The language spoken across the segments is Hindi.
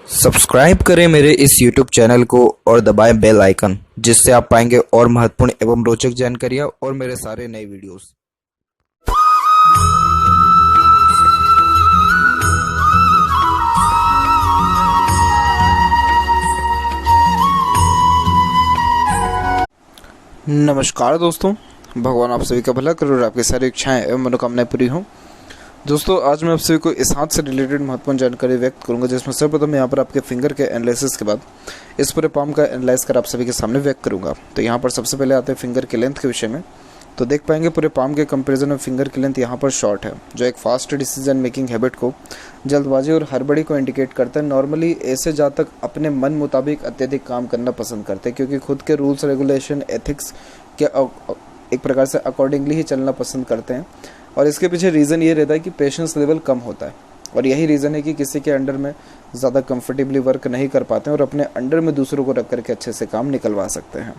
सब्सक्राइब करें मेरे इस YouTube चैनल को और दबाएं बेल आइकन, जिससे आप पाएंगे और महत्वपूर्ण एवं रोचक जानकारियां और मेरे सारे नए वीडियोस। नमस्कार दोस्तों, भगवान आप सभी का भला करे और आपकी सारी इच्छाएं एवं मनोकामनाएं पूरी हों। दोस्तों, आज मैं आप सभी को इस हाथ से रिलेटेड महत्वपूर्ण जानकारी व्यक्त करूंगा, जिसमें सर्वप्रथम यहाँ पर आपके फिंगर के एनालिसिस के बाद इस पूरे पाम का एनालाइज कर आप सभी के सामने व्यक्त करूंगा। तो यहाँ पर सबसे पहले आते हैं फिंगर की लेंथ के विषय में। तो देख पाएंगे पूरे पाम के कंपैरिजन में फिंगर की लेंथ यहाँ पर शॉर्ट है, जो एक फास्ट डिसीजन मेकिंग हैबिट को, जल्दबाजी और हड़बड़ी को इंडिकेट करता है। नॉर्मली ऐसे जातक अपने मन मुताबिक अत्यधिक काम करना पसंद करते हैं, क्योंकि खुद के रूल्स रेगुलेशन एथिक्स के एक प्रकार से अकॉर्डिंगली ही चलना पसंद करते हैं। और इसके पीछे रीज़न ये रहता है कि पेशेंस लेवल कम होता है, और यही रीज़न है कि किसी के अंडर में ज़्यादा कंफर्टेबली वर्क नहीं कर पाते हैं और अपने अंडर में दूसरों को रख करके अच्छे से काम निकलवा सकते हैं।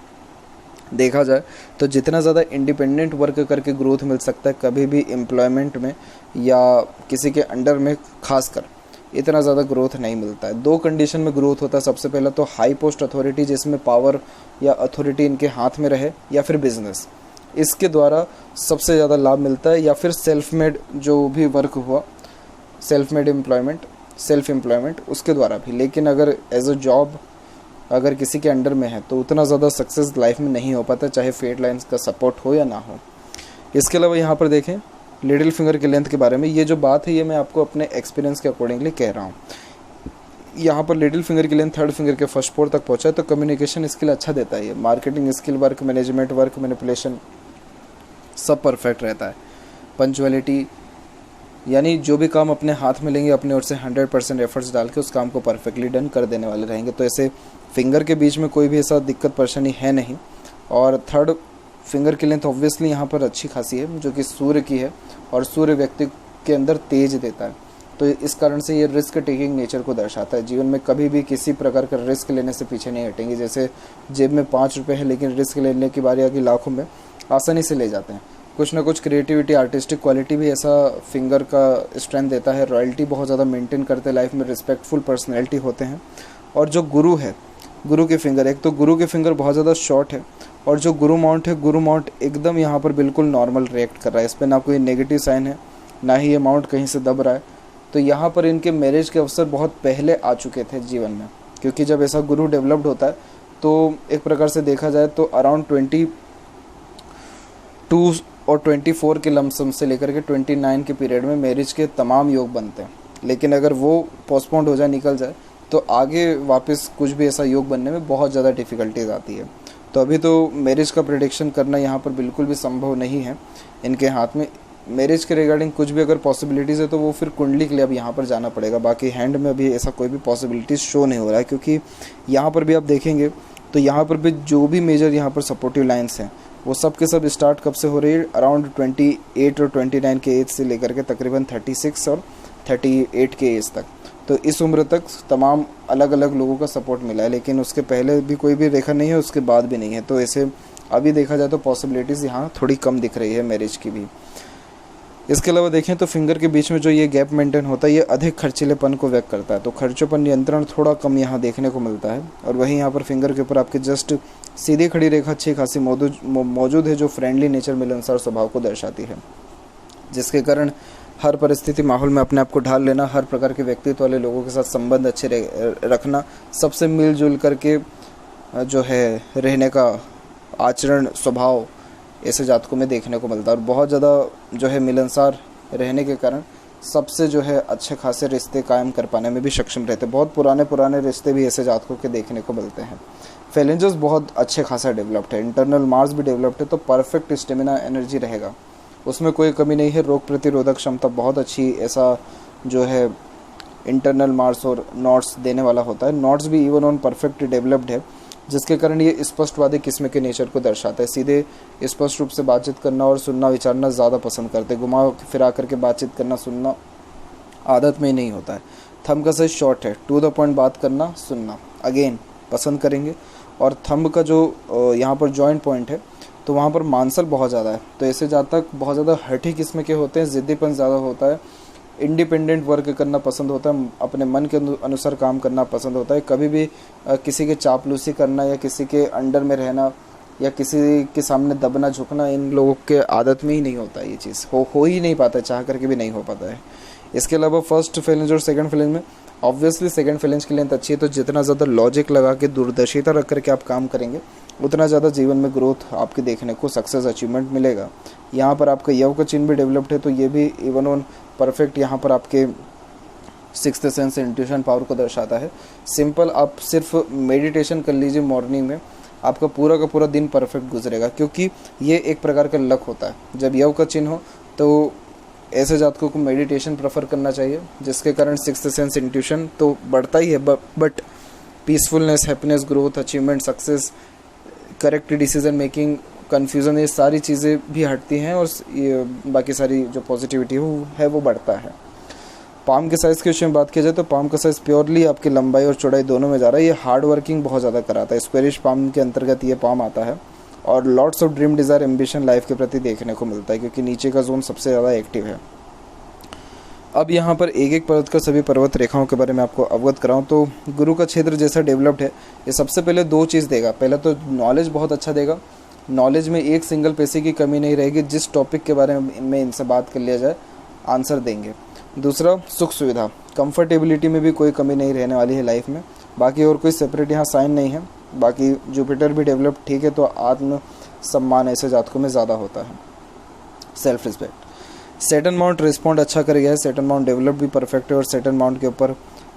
देखा जाए तो जितना ज़्यादा इंडिपेंडेंट वर्क करके ग्रोथ मिल सकता है, कभी भी एम्प्लॉयमेंट में या किसी के अंडर में खासकर इतना ज़्यादा ग्रोथ नहीं मिलता है। दो कंडीशन में ग्रोथ होता है। सबसे पहला तो हाई पोस्ट अथॉरिटी, जिसमें पावर या अथॉरिटी इनके हाथ में रहे, या फिर बिजनेस, इसके द्वारा सबसे ज़्यादा लाभ मिलता है, या फिर सेल्फ मेड जो भी वर्क हुआ, self made employment, self employment, उसके द्वारा भी। लेकिन अगर एज अ जॉब अगर किसी के अंडर में है तो उतना ज़्यादा सक्सेस लाइफ में नहीं हो पाता, चाहे फेट लाइन्स का सपोर्ट हो या ना हो। इसके अलावा यहाँ पर देखें लिटिल फिंगर की लेंथ के बारे में। ये जो बात है ये मैं आपको अपने एक्सपीरियंस के अकॉर्डिंगली कह रहा हूँ। यहाँ पर लिटिल फिंगर की लेंथ थर्ड फिंगर के फर्स्ट फोर तक पहुँचा है, तो कम्युनिकेशन स्किल अच्छा देता है। ये marketing skill, work management, work manipulation सब परफेक्ट रहता है। पंचुअलिटी, यानी जो भी काम अपने हाथ में लेंगे अपने ओर से 100% एफर्ट्स डाल के उस काम को परफेक्टली डन कर देने वाले रहेंगे। तो ऐसे फिंगर के बीच में कोई भी ऐसा दिक्कत परेशानी है नहीं। और थर्ड फिंगर की लेंथ ऑब्वियसली यहाँ पर अच्छी खासी है, जो कि सूर्य की है, और सूर्य व्यक्ति के अंदर तेज देता है। तो इस कारण से ये रिस्क टेकिंग नेचर को दर्शाता है। जीवन में कभी भी किसी प्रकार का रिस्क लेने से पीछे नहीं हटेंगे। जैसे जेब में 5 रुपये है, लेकिन रिस्क लेने की बारी आगे लाखों में आसानी से ले जाते हैं। कुछ ना कुछ क्रिएटिविटी, आर्टिस्टिक क्वालिटी भी ऐसा फिंगर का स्ट्रेंथ देता है। रॉयल्टी बहुत ज़्यादा मेंटेन करते हैं लाइफ में, रिस्पेक्टफुल पर्सनैलिटी होते हैं। और जो गुरु है, गुरु के फिंगर, एक तो गुरु के फिंगर बहुत ज़्यादा शॉर्ट है, और जो गुरु माउंट है, गुरु माउंट एकदम यहाँ पर बिल्कुल नॉर्मल रिएक्ट कर रहा है। इस पर ना कोई नेगेटिव साइन है, ना ही ये माउंट कहीं से दब रहा है। तो यहाँ पर इनके मैरिज के अवसर बहुत पहले आ चुके थे जीवन में, क्योंकि जब ऐसा गुरु डेवलप्ड होता है तो एक प्रकार से देखा जाए तो अराउंड 22 और 24 के लमसम से लेकर के 29 के पीरियड में मैरिज के तमाम योग बनते हैं। लेकिन अगर वो पोस्टपोन्ड हो जाए, निकल जाए, तो आगे वापस कुछ भी ऐसा योग बनने में बहुत ज़्यादा डिफ़िकल्टीज आती है। तो अभी तो मैरिज का प्रेडिक्शन करना यहाँ पर बिल्कुल भी संभव नहीं है इनके हाथ में। मैरिज के रिगार्डिंग कुछ भी अगर पॉसिबिलिटीज़ है तो वो फिर कुंडली के लिए अब यहाँ पर जाना पड़ेगा। बाकी हैंड में अभी ऐसा कोई भी पॉसिबिलिटीज़ शो नहीं हो रहा है, क्योंकि यहाँ पर भी आप देखेंगे तो यहाँ पर भी जो भी मेजर यहाँ पर सपोर्टिव लाइन्स हैं वो सब के सब स्टार्ट कब से हो रही है, अराउंड 28 और 29 के एज से लेकर के तकरीबन 36 और 38 के एज तक। तो इस उम्र तक तमाम अलग अलग लोगों का सपोर्ट मिला है, लेकिन उसके पहले भी कोई भी रेखा नहीं है, उसके बाद भी नहीं है। तो ऐसे अभी देखा जाए तो पॉसिबिलिटीज़ यहाँ थोड़ी कम दिख रही है मैरिज की भी। इसके अलावा देखें तो फिंगर के बीच में जो ये गैप मेंटेन होता है, ये अधिक खर्चीलेपन को व्यक्त करता है। तो खर्चों पर नियंत्रण थोड़ा कम यहाँ देखने को मिलता है। और वहीं यहाँ पर फिंगर के ऊपर आपके जस्ट सीधी खड़ी रेखा अच्छी खासी मौजूद है, जो फ्रेंडली नेचर, मिलनसार स्वभाव को दर्शाती है, जिसके कारण हर परिस्थिति माहौल में अपने आप को ढाल लेना, हर प्रकार के व्यक्तित्व वाले लोगों के साथ संबंध अच्छे रखना, सबसे मिलजुल करके जो है रहने का आचरण, स्वभाव ऐसे जातकों में देखने को मिलता है। और बहुत ज़्यादा जो है मिलनसार रहने के कारण सबसे जो है अच्छे खासे रिश्ते कायम कर पाने में भी सक्षम रहते हैं। बहुत पुराने रिश्ते भी ऐसे जातकों के देखने को मिलते हैं। फेलेंजस बहुत अच्छे खासा डेवलप्ड है, इंटरनल मार्स भी डेवलप्ड है, तो परफेक्ट स्टेमिना एनर्जी रहेगा, उसमें कोई कमी नहीं है। रोग प्रतिरोधक क्षमता बहुत अच्छी, ऐसा जो है इंटरनल मार्स और नॉट्स देने वाला होता है। नॉट्स भी इवन ऑन परफेक्ट डेवलप्ड है, जिसके कारण ये स्पष्टवादी किस्म के नेचर को दर्शाता है। सीधे स्पष्ट रूप से बातचीत करना और सुनना विचारना ज़्यादा पसंद करते हैं। घुमा फिरा करके बातचीत करना, सुनना आदत में ही नहीं होता है। थंब का साइज शॉर्ट है, टू द पॉइंट बात करना, सुनना अगेन पसंद करेंगे। और थंब का जो यहाँ पर जॉइंट पॉइंट है, तो वहाँ पर मांसल बहुत ज़्यादा है। तो ऐसे जातक बहुत ज़्यादा हठी किस्म के होते हैं, ज़िद्दीपन ज़्यादा होता है, इंडिपेंडेंट वर्क करना पसंद होता है, अपने मन के अनुसार काम करना पसंद होता है। कभी भी किसी के चापलूसी करना या किसी के अंडर में रहना या किसी के सामने दबना झुकना इन लोगों के आदत में ही नहीं होता है। ये चीज़ हो ही नहीं पाता है, चाह करके भी नहीं हो पाता है। इसके अलावा फर्स्ट फैलेंज और सेकंड फैलेंज में ऑब्वियसली सेकंड फैलेंज की लेंथ अच्छी है, तो जितना ज़्यादा लॉजिक लगा के दूरदर्शिता रख करके आप काम करेंगे उतना ज़्यादा जीवन में ग्रोथ आपके देखने को, सक्सेस अचीवमेंट मिलेगा। यहाँ पर आपका यव का चिन्ह भी डेवलप्ड है, तो ये भी इवन ऑन परफेक्ट यहाँ पर आपके सिक्स्थ सेंस इंट्यूशन पावर को दर्शाता है। सिंपल आप सिर्फ मेडिटेशन कर लीजिए मॉर्निंग में, आपका पूरा का पूरा दिन परफेक्ट गुजरेगा, क्योंकि ये एक प्रकार का लक होता है। जब यव का चिन्ह हो तो ऐसे जातकों को मेडिटेशन प्रेफर करना चाहिए, जिसके कारण सिक्स्थ सेंस इंट्यूशन तो बढ़ता ही है, but peacefulness, happiness, growth, achievement, success, correct decision making, confusion, ये सारी चीज़ें भी हटती हैं और ये बाकी सारी जो पॉजिटिविटी वो बढ़ता है। पाम के साइज़ के विषय में बात की जाए तो पाम का साइज़ प्योरली आपकी लंबाई और चौड़ाई दोनों में जा रहा है। ये हार्ड वर्किंग बहुत ज़्यादा कराता है। स्क्वेरिश पाम के अंतर्गत ये पाम आता है और lots of dream, desire, ambition life के प्रति देखने को मिलता है, क्योंकि नीचे का जोन सबसे ज़्यादा एक्टिव है। अब यहाँ पर एक एक पर्वत का सभी पर्वत रेखाओं के बारे में आपको अवगत कराऊँ तो गुरु का क्षेत्र जैसा डेवलप्ड है, ये सबसे पहले दो चीज़ देगा। पहला तो नॉलेज बहुत अच्छा देगा, नॉलेज में एक सिंगल पैसे की कमी नहीं रहेगी, जिस टॉपिक के बारे में इनसे बात कर लिया जाए आंसर देंगे। दूसरा सुख सुविधा, कंफर्टेबिलिटी में भी कोई कमी नहीं रहने वाली है लाइफ में। बाकी और कोई सेपरेट यहाँ साइन नहीं है। बाकी जुपिटर भी डेवलप ठीक है, तो आत्म सम्मान ऐसे जातकों में ज़्यादा होता है, self respect. Saturn mount respond अच्छा कर गया है, सैटर्न माउंट डेवलप भी परफेक्ट है और सैटर्न माउंट के ऊपर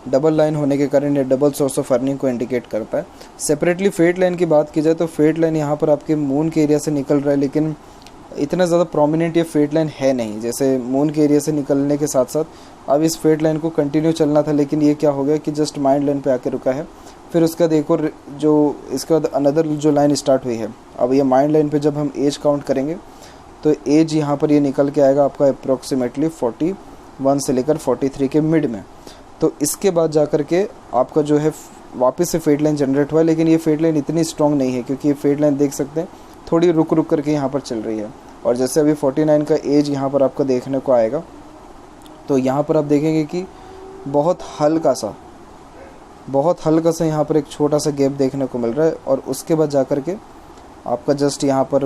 डबल लाइन होने के कारण ये डबल सोर्स ऑफ अर्निंग को इंडिकेट करता है। सेपरेटली फेट लाइन की बात की जाए तो फेट लाइन यहाँ पर आपके मून के एरिया से निकल रहा है, लेकिन इतना ज़्यादा प्रोमिनेंट ये फेट लाइन है नहीं। जैसे मून के एरिया से निकलने के साथ साथ अब इस फेट लाइन को कंटिन्यू चलना था, लेकिन ये क्या हो गया कि जस्ट माइंड लाइन पे आके रुका है। फिर उसके बाद एक और जो इसके बाद अनदर जो लाइन स्टार्ट हुई है, अब ये माइंड लाइन पे जब हम एज काउंट करेंगे तो एज यहाँ पर ये निकल के आएगा आपका अप्रोक्सीमेटली 41 से लेकर 43 के मिड में। तो इसके बाद जा कर के आपका जो है वापस से फेट लाइन जनरेट हुआ है, लेकिन ये फेट लाइन इतनी स्ट्रॉन्ग नहीं है, क्योंकि ये फेट लाइन देख सकते हैं थोड़ी रुक रुक करके यहाँ पर चल रही है। और जैसे अभी 49 का एज यहाँ पर आपको देखने को आएगा, तो यहाँ पर आप देखेंगे कि बहुत हल्का सा यहाँ पर एक छोटा सा गैप देखने को मिल रहा है। और उसके बाद जा कर के आपका जस्ट यहाँ पर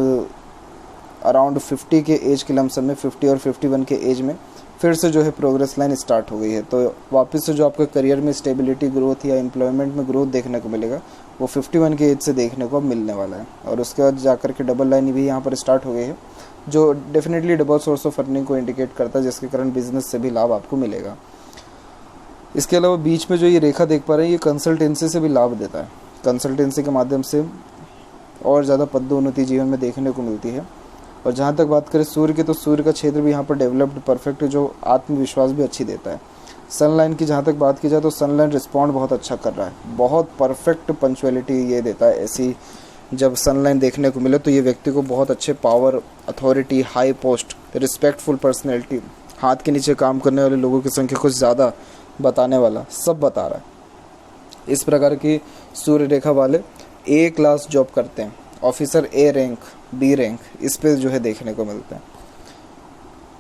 अराउंड 50 के एज के लमसम में, 50 और 51 के एज में फिर से जो है प्रोग्रेस लाइन स्टार्ट हो गई है। तो वापस से जो आपका करियर में स्टेबिलिटी, ग्रोथ या एम्प्लॉयमेंट में ग्रोथ देखने को मिलेगा, वो 51 के एज से देखने को अब मिलने वाला है। और उसके बाद जाकर के डबल लाइन भी यहाँ पर स्टार्ट हो गई है, जो definitely double source of earning को इंडिकेट करता है, जिसके कारण बिजनेस से भी लाभ आपको मिलेगा। इसके अलावा बीच में जो ये रेखा देख पा रहे हैं, ये कंसल्टेंसी से भी लाभ देता है। कंसल्टेंसी के माध्यम से और ज़्यादा पदोन्नति जीवन में देखने को मिलती है। और जहाँ तक बात करें सूर्य की, तो सूर्य का क्षेत्र भी यहाँ पर डेवलप्ड परफेक्ट है, जो आत्मविश्वास भी अच्छी देता है। सनलाइन की जहाँ तक बात की जाए तो सनलाइन रिस्पॉन्ड बहुत अच्छा कर रहा है, बहुत परफेक्ट पंचुअलिटी ये देता है। ऐसी जब सनलाइन देखने को मिले तो ये व्यक्ति को बहुत अच्छे power, authority, high post, respectful personality, हाथ के नीचे काम करने वाले लोगों की संख्या कुछ ज़्यादा बताने वाला सब बता रहा है। इस प्रकार की सूर्य रेखा वाले ए क्लास जॉब करते हैं, officer A rank, B rank, इस पे जो है देखने को मिलता है।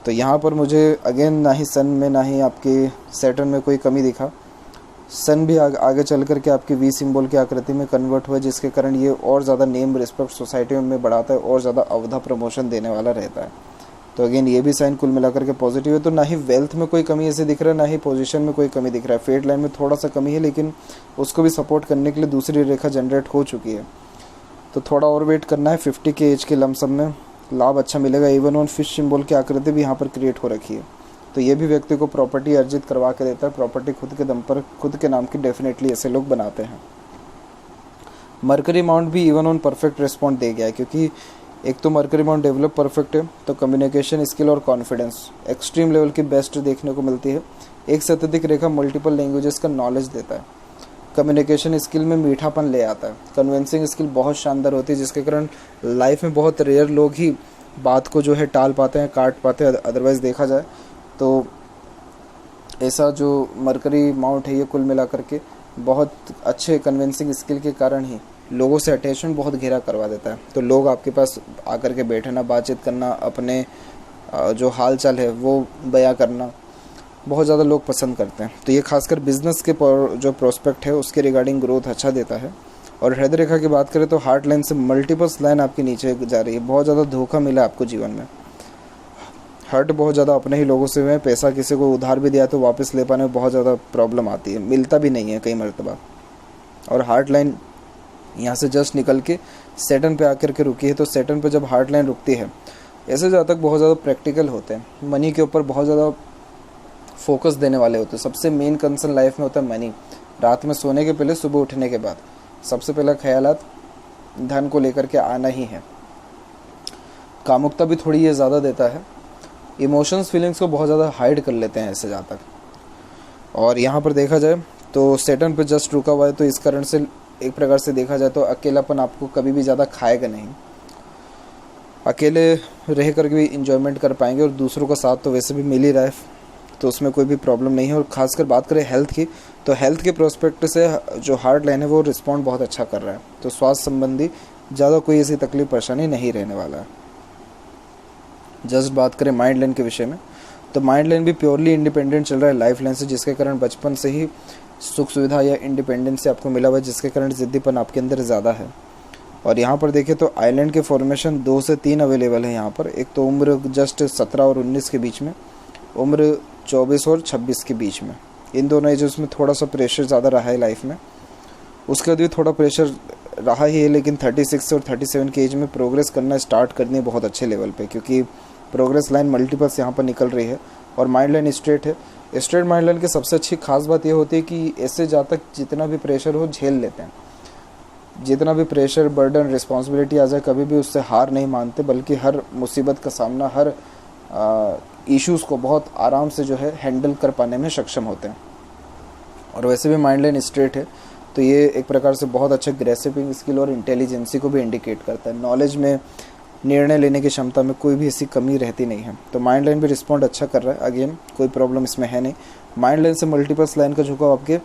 तो यहाँ पर मुझे अगेन ना ही सन में ना ही आपके सैटर्न में कोई कमी दिखा। सन भी आगे चल कर के आपकी वी सिंबल की आकृति में कन्वर्ट हुआ, जिसके कारण ये और ज़्यादा नेम रिस्पेक्ट सोसाइटी में बढ़ाता है और ज़्यादा अवधा प्रमोशन देने वाला रहता है। तो अगेन ये भी साइन कुल मिलाकर के पॉजिटिव है। तो ना ही वेल्थ में कोई कमी ऐसे दिख रहा है, ना ही पोजीशन में कोई कमी दिख रहा है। फेट लाइन में थोड़ा सा कमी है, लेकिन उसको भी सपोर्ट करने के लिए दूसरी रेखा जनरेट हो चुकी है। तो थोड़ा और वेट करना है। 50 के एज के लमसम में लाभ अच्छा मिलेगा। इवन ऑन फिश सिंबल की आकृति भी यहाँ पर क्रिएट हो रखी है, तो ये भी व्यक्ति को प्रॉपर्टी अर्जित करवा के देता है। प्रॉपर्टी खुद के दम पर, खुद के नाम की डेफिनेटली ऐसे लोग बनाते हैं। मरकरी माउंट भी इवन ऑन परफेक्ट रिस्पॉन्ड दे गया है, क्योंकि एक तो मरकरी माउंट डेवलप परफेक्ट है, तो कम्युनिकेशन स्किल और कॉन्फिडेंस एक्सट्रीम लेवल की बेस्ट देखने को मिलती है। एक से अत्यधिक रेखा मल्टीपल लैंग्वेजेस का नॉलेज देता है। कम्युनिकेशन स्किल में मीठापन ले आता है। कन्विंसिंग स्किल बहुत शानदार होती है, जिसके कारण लाइफ में बहुत रेयर लोग ही बात को जो है टाल पाते हैं, काट पाते हैं। अदरवाइज़ देखा जाए तो ऐसा जो मरकरी माउंट है, ये कुल मिला करके बहुत अच्छे कन्विंसिंग स्किल के कारण ही लोगों से अटैचमेंट बहुत गहरा करवा देता है। तो लोग आपके पास आकर के बैठना, बातचीत करना, अपने जो हाल चाल है वो बयां करना, बहुत ज़्यादा लोग पसंद करते हैं। तो ये खासकर बिजनेस के जो प्रोस्पेक्ट है उसके रिगार्डिंग ग्रोथ अच्छा देता है। और हृदय रेखा की बात करें तो हार्ट लाइन से मल्टीपल्स लाइन आपके नीचे जा रही है। बहुत ज़्यादा धोखा मिला आपको जीवन में, हर्ट बहुत ज़्यादा अपने ही लोगों से हुए। पैसा किसी को उधार भी दिया तो वापस ले पाने में बहुत ज़्यादा प्रॉब्लम आती है, मिलता भी नहीं है कई मरतबा। और हार्ट लाइन यहाँ से जस्ट निकल के सैटर्न पे आकर के रुकी है। तो सैटर्न पे जब हार्ट लाइन रुकती है, ऐसे जातक बहुत ज़्यादा प्रैक्टिकल होते हैं, मनी के ऊपर बहुत ज़्यादा फोकस देने वाले होते हैं। सबसे मेन कंसर्न लाइफ में होता है मनी। रात में सोने के पहले, सुबह उठने के बाद सबसे पहला ख्यालात धन को लेकर के आना ही है। कामुकता भी थोड़ी ये ज़्यादा देता है, इमोशंस फीलिंग्स को बहुत ज़्यादा हाइड कर लेते हैं ऐसे जातक। और यहाँ पर देखा जाए तो सैटर्न पे जस्ट रुका हुआ है, तो इस कारण से एक प्रकार से देखा जाए तो अकेलापन आपको कभी भी ज़्यादा खाएगा नहीं। अकेले रह कर भी इंजॉयमेंट कर पाएंगे, और दूसरों का साथ तो वैसे भी मिल ही रहा है, तो उसमें कोई भी प्रॉब्लम नहीं है। और ख़ासकर बात करें हेल्थ की, तो हेल्थ के प्रोस्पेक्ट से जो हार्ट लाइन है वो रिस्पॉन्ड बहुत अच्छा कर रहा है। तो स्वास्थ्य संबंधी ज़्यादा कोई ऐसी तकलीफ परेशानी नहीं रहने वाला है। जस्ट बात करें माइंड लाइन के विषय में, तो माइंड लाइन भी प्योरली इंडिपेंडेंट चल रहा है लाइफ लाइन से, जिसके कारण बचपन से ही सुख सुविधा या इंडिपेंडेंस से आपको मिला हुआ है, जिसके कारण ज़िद्दीपन आपके अंदर ज़्यादा है। और यहाँ पर देखें तो आइलैंड के फॉर्मेशन 2 से 3 अवेलेबल है यहाँ पर। एक तो उम्र जस्ट 17 और 19 के बीच में, उम्र 24 और 26 के बीच में। इन दोनों एजेस में थोड़ा सा प्रेशर ज़्यादा रहा है लाइफ में। उसके बाद भी थोड़ा प्रेशर रहा ही है, लेकिन 36 और 37 के एज में प्रोग्रेस करना स्टार्ट करनी है बहुत अच्छे लेवल पे, क्योंकि प्रोग्रेस लाइन मल्टीपल्स यहाँ पर निकल रही है। और माइंड लाइन स्ट्रेट है। स्ट्रेट माइंड लाइन की सबसे अच्छी खास बात ये होती है कि ऐसे जातक जितना भी प्रेशर हो झेल लेते हैं। जितना भी प्रेशर, बर्डन, रिस्पॉन्सिबिलिटी आ जाए, कभी भी उससे हार नहीं मानते, बल्कि हर मुसीबत का सामना, हर इश्यूज़ को बहुत आराम से जो है हैंडल कर पाने में सक्षम होते हैं। और वैसे भी माइंड लाइन स्ट्रेट है, तो ये एक प्रकार से बहुत अच्छा ग्रेसिपिंग स्किल और इंटेलिजेंसी को भी इंडिकेट करता है। नॉलेज में, निर्णय लेने की क्षमता में कोई भी ऐसी कमी रहती नहीं है। तो माइंड लाइन भी रिस्पॉन्ड अच्छा कर रहा है। अगेन कोई प्रॉब्लम इसमें है नहीं। माइंड लाइन से मल्टीपल्स लाइन का झुकाव आपके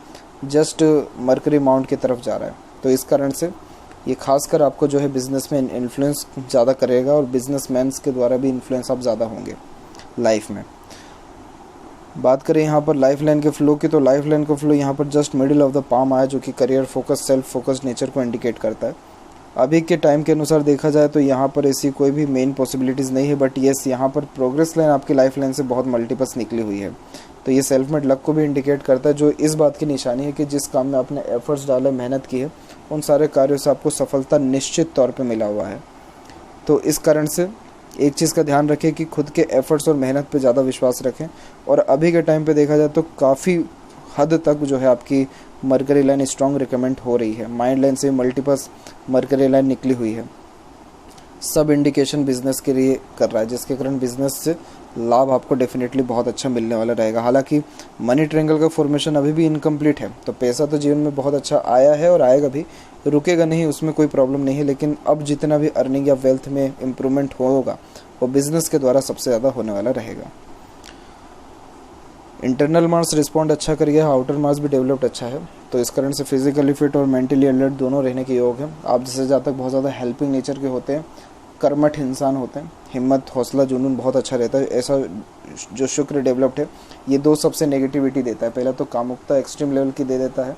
जस्ट मरकरी माउंट की तरफ जा रहा है, तो इस कारण से ये खासकर आपको जो है बिजनेस में इन्फ्लुएंस ज़्यादा करेगा, और बिजनेसमैन्स के द्वारा भी इन्फ्लुएंस आप ज़्यादा होंगे लाइफ में। बात करें यहाँ पर लाइफ लाइन के फ्लो की, तो लाइफ लाइन का फ्लो यहाँ पर just middle of the palm आया, जो कि career focus, self focused nature को इंडिकेट करता है। अभी के टाइम के अनुसार देखा जाए तो यहाँ पर ऐसी कोई भी मेन पॉसिबिलिटीज़ नहीं है, बट येस यहाँ पर प्रोग्रेस लाइन आपकी लाइफ लाइन से बहुत मल्टीपल्स निकली हुई है। तो ये सेल्फ मेड लक को भी इंडिकेट करता है, जो इस बात की निशानी है कि जिस काम में आपने एफर्ट्स डाले, मेहनत की है, उन सारे कार्यों से आपको सफलता निश्चित तौर पे मिला हुआ है। तो इस कारण से एक चीज़ का ध्यान रखें कि खुद के एफर्ट्स और मेहनत पे ज़्यादा विश्वास रखें। और अभी के टाइम पे देखा जाए तो काफ़ी हद तक जो है आपकी मरकरी लाइन स्ट्रॉन्ग रिकमेंड हो रही है। माइंड लाइन से मल्टीपल्स मरकरी लाइन निकली हुई है। सब इंडिकेशन बिजनेस के लिए कर रहा है, जिसके कारण बिजनेस से लाभ आपको डेफिनेटली बहुत अच्छा मिलने वाला रहेगा। हालांकि मनी ट्रायंगल का फॉर्मेशन अभी भी इनकम्प्लीट है, तो पैसा तो जीवन में बहुत अच्छा आया है और आएगा भी, रुकेगा नहीं, उसमें कोई प्रॉब्लम नहीं है। लेकिन अब जितना भी अर्निंग या वेल्थ में इम्प्रूवमेंट होगा वो बिजनेस के द्वारा सबसे ज़्यादा होने वाला रहेगा। इंटरनल मार्स रिस्पॉन्ड अच्छा कर गया, आउटर मार्स भी डेवलप्ड अच्छा है, तो इस कारण से फिजिकली फिट और मेंटली अलर्ट दोनों रहने के योग है। आप जैसे जातक बहुत ज़्यादा हेल्पिंग नेचर के होते हैं, कर्मठ इंसान होते हैं, हिम्मत, हौसला, जुनून बहुत अच्छा रहता है। ऐसा जो शुक्र डेवलप्ड है, ये दो सबसे नेगेटिविटी देता है। पहला तो कामुकता एक्सट्रीम लेवल की दे देता है।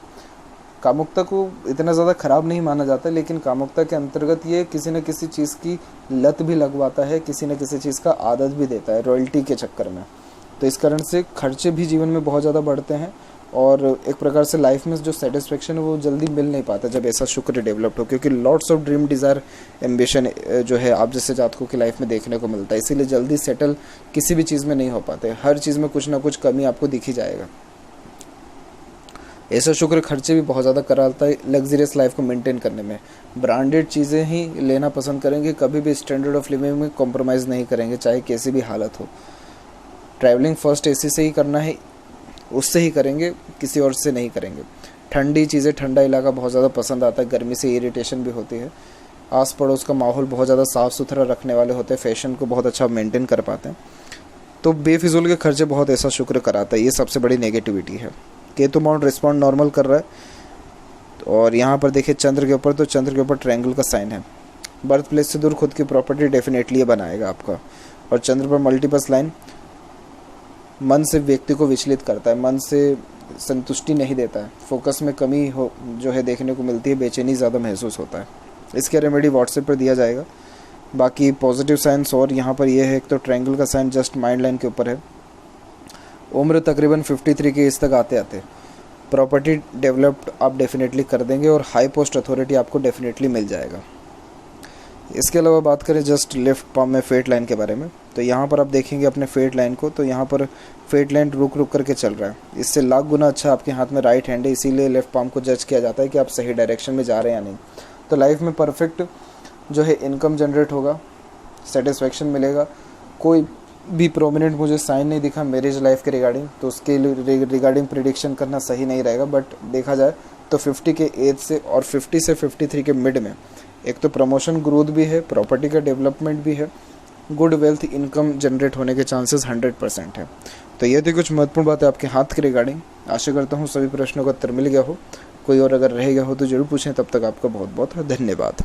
कामुकता को इतना ज़्यादा ख़राब नहीं माना जाता, लेकिन कामुकता के अंतर्गत ये किसी न किसी चीज़ की लत भी लगवाता है, किसी न किसी चीज़ का आदत भी देता है रॉयल्टी के चक्कर में। तो इस कारण से खर्चे भी जीवन में बहुत ज़्यादा बढ़ते हैं, और एक प्रकार से लाइफ में जो सेटिस्फेक्शन है वो जल्दी मिल नहीं पाता जब ऐसा शुक्र डेवलप्ड हो, क्योंकि lots of dream, desire, ambition जो है आप जैसे जातकों की लाइफ में देखने को मिलता है। इसीलिए जल्दी सेटल किसी भी चीज़ में नहीं हो पाते, हर चीज़ में कुछ ना कुछ कमी आपको दिखी जाएगा। ऐसा शुक्र खर्चे भी बहुत ज़्यादा कराता है लग्जरियस लाइफ को मेंटेन करने में। ब्रांडेड चीज़ें ही लेना पसंद करेंगे, कभी भी स्टैंडर्ड ऑफ लिविंग में कॉम्प्रोमाइज़ नहीं करेंगे, चाहे कैसी भी हालत हो। ट्रैवलिंग फर्स्ट एसी से ही करना है, उससे ही करेंगे, किसी और से नहीं करेंगे। ठंडी चीज़ें, ठंडा इलाका बहुत ज़्यादा पसंद आता है, गर्मी से इरिटेशन भी होती है। आस पड़ोस का माहौल बहुत ज़्यादा साफ़ सुथरा रखने वाले होते हैं, फैशन को बहुत अच्छा मेंटेन कर पाते हैं। तो बेफिजूल के खर्चे बहुत ऐसा शुक्र कराता है, ये सबसे बड़ी नेगेटिविटी है। केतु माउंट रिस्पॉन्ड नॉर्मल कर रहा है। और यहाँ पर देखिए चंद्र के ऊपर, तो चंद्र के ऊपर ट्रायंगल का साइन है। बर्थ प्लेस से दूर खुद की प्रॉपर्टी डेफिनेटली ये बनाएगा आपका। और चंद्र पर मल्टीपल्स लाइन मन से व्यक्ति को विचलित करता है, मन से संतुष्टि नहीं देता है, फोकस में कमी हो जो है देखने को मिलती है, बेचैनी ज़्यादा महसूस होता है। इसके रेमेडी व्हाट्सएप पर दिया जाएगा। बाकी पॉजिटिव साइंस और यहाँ पर ये है, एक तो ट्रायंगल का साइन जस्ट माइंड लाइन के ऊपर है। उम्र तकरीबन 53 के एज तक आते आते प्रॉपर्टी डेवलप्ड आप डेफिनेटली कर देंगे और हाई पोस्ट अथॉरिटी आपको डेफिनेटली मिल जाएगा। इसके अलावा बात करें जस्ट लेफ्ट पाम में फेट लाइन के बारे में, तो यहाँ पर आप देखेंगे अपने फेट लाइन को, तो यहाँ पर फेट लाइन रुक रुक करके चल रहा है। इससे लाख गुना अच्छा आपके हाथ में राइट हैंड है, इसीलिए लेफ्ट पाम को जज किया जाता है कि आप सही डायरेक्शन में जा रहे हैं या नहीं। तो लाइफ में परफेक्ट जो है इनकम जनरेट होगा, सेटिस्फेक्शन मिलेगा। कोई भी प्रोमिनेंट मुझे साइन नहीं दिखा मैरिज लाइफ के रिगार्डिंग, तो उसके रिगार्डिंग प्रिडिक्शन करना सही नहीं रहेगा। बट देखा जाए तो 50 के एज से और 50 से 53 के मिड में एक तो प्रमोशन ग्रोथ भी है, प्रॉपर्टी का डेवलपमेंट भी है, गुड वेल्थ इनकम जनरेट होने के चांसेस 100% है। तो ये थी कुछ महत्वपूर्ण बातें आपके हाथ के रिगार्डिंग। आशा करता हूँ सभी प्रश्नों का उत्तर मिल गया हो। कोई और अगर रह गया हो तो जरूर पूछें। तब तक आपका बहुत बहुत धन्यवाद।